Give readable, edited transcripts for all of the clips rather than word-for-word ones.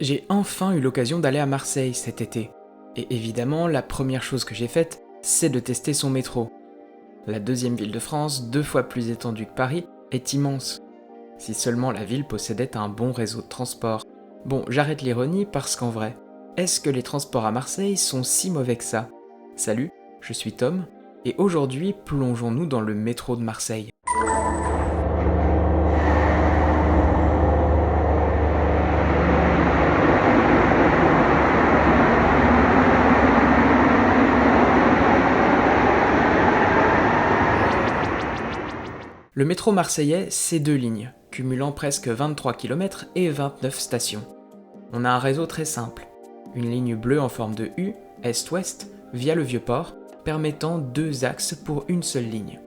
J'ai enfin eu l'occasion d'aller à Marseille cet été. Et évidemment, la première chose que j'ai faite, c'est de tester son métro. La deuxième ville de France, 2 fois plus étendue que Paris, est immense. Si seulement la ville possédait un bon réseau de transport. Bon, j'arrête l'ironie parce qu'en vrai, est-ce que les transports à Marseille sont si mauvais que ça? Salut, je suis Tom, et aujourd'hui, plongeons-nous dans le métro de Marseille. Le métro marseillais, c'est 2 lignes, cumulant presque 23 km et 29 stations. On a un réseau très simple. Une ligne bleue en forme de U, est-ouest, via le Vieux-Port, permettant 2 axes pour une seule ligne.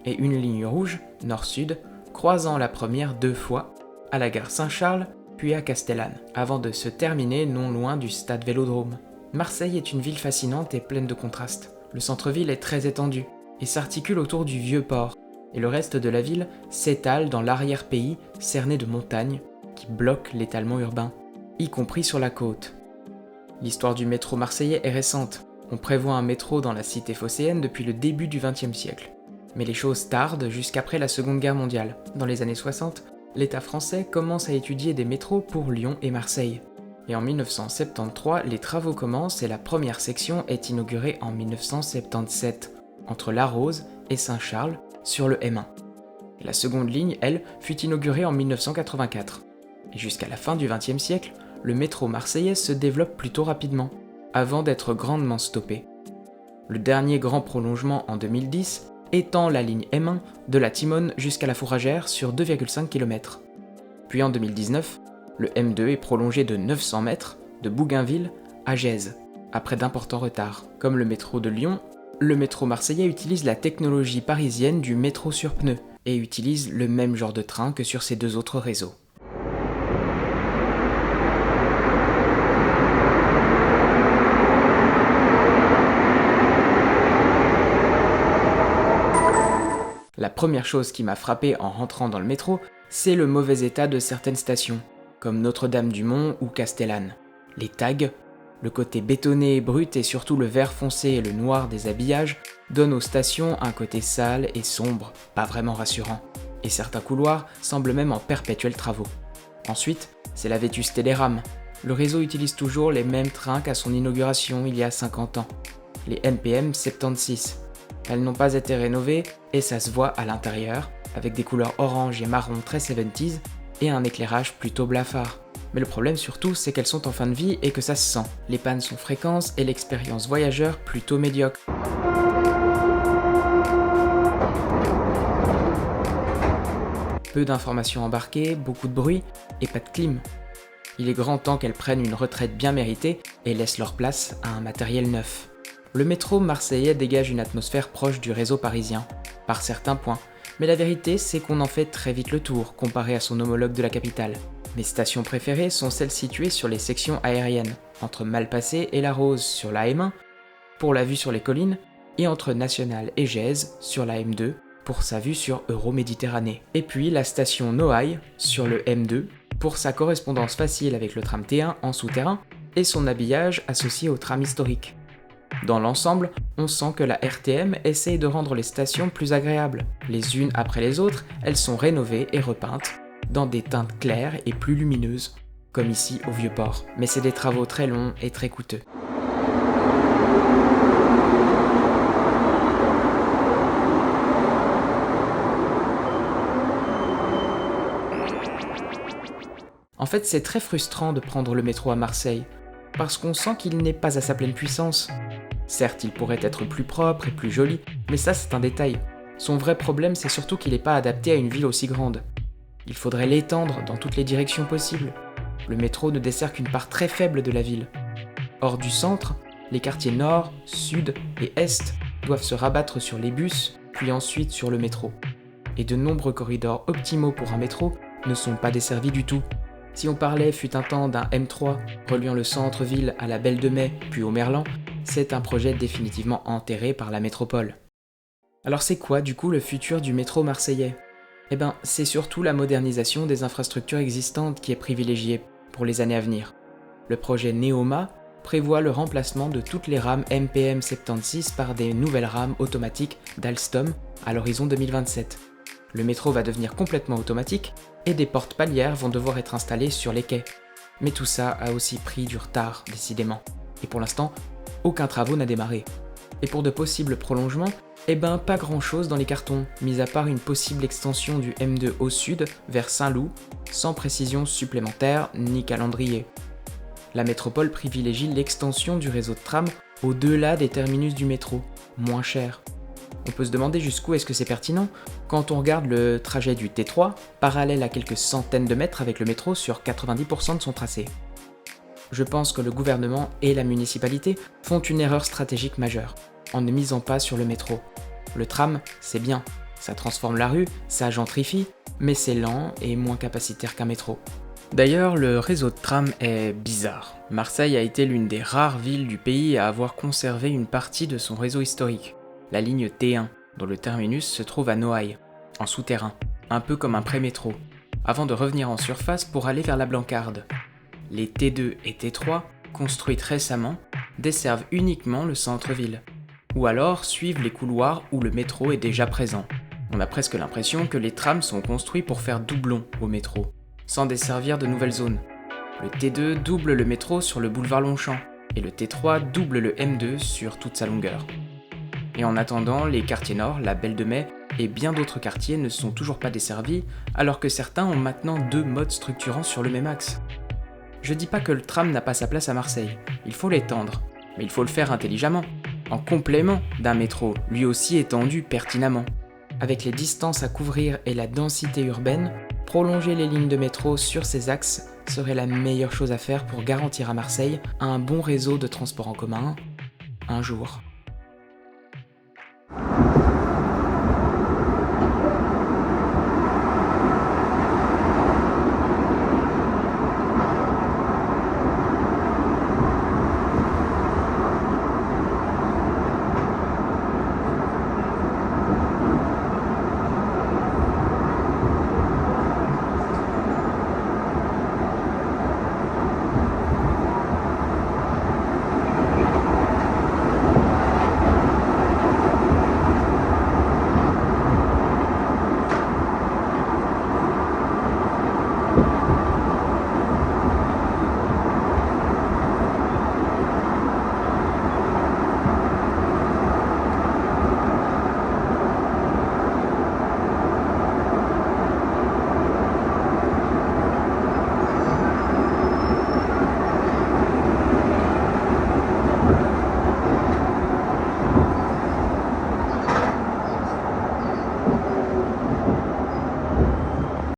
Et une ligne rouge, nord-sud, croisant la première 2 fois, à la gare Saint-Charles, puis à Castellane, avant de se terminer non loin du stade Vélodrome. Marseille est une ville fascinante et pleine de contrastes. Le centre-ville est très étendu, et s'articule autour du Vieux-Port, et le reste de la ville s'étale dans l'arrière-pays cerné de montagnes qui bloquent l'étalement urbain, y compris sur la côte. L'histoire du métro marseillais est récente. On prévoit un métro dans la cité phocéenne depuis le début du XXe siècle. Mais les choses tardent jusqu'après la Seconde Guerre mondiale. Dans les années 60, l'État français commence à étudier des métros pour Lyon et Marseille. Et en 1973, les travaux commencent et la première section est inaugurée en 1977, entre La Rose et Saint-Charles, sur le M1. La seconde ligne, elle, fut inaugurée en 1984. Et jusqu'à la fin du XXe siècle, le métro marseillais se développe plutôt rapidement, avant d'être grandement stoppé. Le dernier grand prolongement en 2010 étant la ligne M1 de la Timone jusqu'à la Fourragère sur 2,5 km. Puis en 2019, le M2 est prolongé de 900 mètres de Bougainville à Gèze, après d'importants retards. Comme le métro de Lyon, le métro marseillais utilise la technologie parisienne du métro sur pneus et utilise le même genre de train que sur ces 2 autres réseaux. La première chose qui m'a frappé en rentrant dans le métro, c'est le mauvais état de certaines stations, comme Notre-Dame-du-Mont ou Castellane. Les tags, le côté bétonné et brut et surtout le vert foncé et le noir des habillages donnent aux stations un côté sale et sombre, pas vraiment rassurant. Et certains couloirs semblent même en perpétuels travaux. Ensuite, c'est la vétusté des rames. Le réseau utilise toujours les mêmes trains qu'à son inauguration il y a 50 ans, les MPM 76. Elles n'ont pas été rénovées et ça se voit à l'intérieur, avec des couleurs orange et marron très 70s et un éclairage plutôt blafard. Mais le problème surtout, c'est qu'elles sont en fin de vie et que ça se sent. Les pannes sont fréquentes et l'expérience voyageur plutôt médiocre. Peu d'informations embarquées, beaucoup de bruit et pas de clim. Il est grand temps qu'elles prennent une retraite bien méritée et laissent leur place à un matériel neuf. Le métro marseillais dégage une atmosphère proche du réseau parisien, par certains points, mais la vérité c'est qu'on en fait très vite le tour comparé à son homologue de la capitale. Mes stations préférées sont celles situées sur les sections aériennes, entre Malpasset et La Rose sur la M1, pour la vue sur les collines, et entre National et Gèze sur la M2, pour sa vue sur Euroméditerranée. Et puis la station Noailles sur le M2, pour sa correspondance facile avec le tram T1 en souterrain, et son habillage associé au tram historique. Dans l'ensemble, on sent que la RTM essaye de rendre les stations plus agréables. Les unes après les autres, elles sont rénovées et repeintes, dans des teintes claires et plus lumineuses, comme ici au Vieux-Port. Mais c'est des travaux très longs et très coûteux. En fait, c'est très frustrant de prendre le métro à Marseille, parce qu'on sent qu'il n'est pas à sa pleine puissance. Certes, il pourrait être plus propre et plus joli, mais ça c'est un détail. Son vrai problème, c'est surtout qu'il n'est pas adapté à une ville aussi grande. Il faudrait l'étendre dans toutes les directions possibles. Le métro ne dessert qu'une part très faible de la ville. Hors du centre, les quartiers nord, sud et est doivent se rabattre sur les bus, puis ensuite sur le métro. Et de nombreux corridors optimaux pour un métro ne sont pas desservis du tout. Si on parlait fut un temps d'un M3 reliant le centre-ville à la Belle de Mai puis au Merlan, c'est un projet définitivement enterré par la métropole. Alors c'est quoi du coup le futur du métro marseillais ? Eh ben, c'est surtout la modernisation des infrastructures existantes qui est privilégiée pour les années à venir. Le projet Neoma prévoit le remplacement de toutes les rames MPM76 par des nouvelles rames automatiques d'Alstom à l'horizon 2027. Le métro va devenir complètement automatique et des portes palières vont devoir être installées sur les quais. Mais tout ça a aussi pris du retard, décidément. Et pour l'instant, aucun travaux n'a démarré. Et pour de possibles prolongements, pas grand chose dans les cartons, mis à part une possible extension du M2 au sud, vers Saint-Loup, sans précision supplémentaire ni calendrier. La métropole privilégie l'extension du réseau de tram au-delà des terminus du métro, moins cher. On peut se demander jusqu'où est-ce que c'est pertinent quand on regarde le trajet du T3, parallèle à quelques centaines de mètres avec le métro sur 90% de son tracé. Je pense que le gouvernement et la municipalité font une erreur stratégique majeure, en ne misant pas sur le métro. Le tram, c'est bien, ça transforme la rue, ça gentrifie, mais c'est lent et moins capacitaire qu'un métro. D'ailleurs, le réseau de tram est bizarre. Marseille a été l'une des rares villes du pays à avoir conservé une partie de son réseau historique, la ligne T1, dont le terminus se trouve à Noailles, en souterrain, un peu comme un pré-métro, avant de revenir en surface pour aller vers la Blancarde. Les T2 et T3, construites récemment, desservent uniquement le centre-ville, ou alors suivent les couloirs où le métro est déjà présent. On a presque l'impression que les trams sont construits pour faire doublon au métro, sans desservir de nouvelles zones. Le T2 double le métro sur le boulevard Longchamp, et le T3 double le M2 sur toute sa longueur. Et en attendant, les quartiers nord, la Belle de Mai et bien d'autres quartiers ne sont toujours pas desservis, alors que certains ont maintenant 2 modes structurants sur le même axe. Je dis pas que le tram n'a pas sa place à Marseille, il faut l'étendre, mais il faut le faire intelligemment, en complément d'un métro, lui aussi étendu pertinemment. Avec les distances à couvrir et la densité urbaine, prolonger les lignes de métro sur ces axes serait la meilleure chose à faire pour garantir à Marseille un bon réseau de transport en commun, un jour.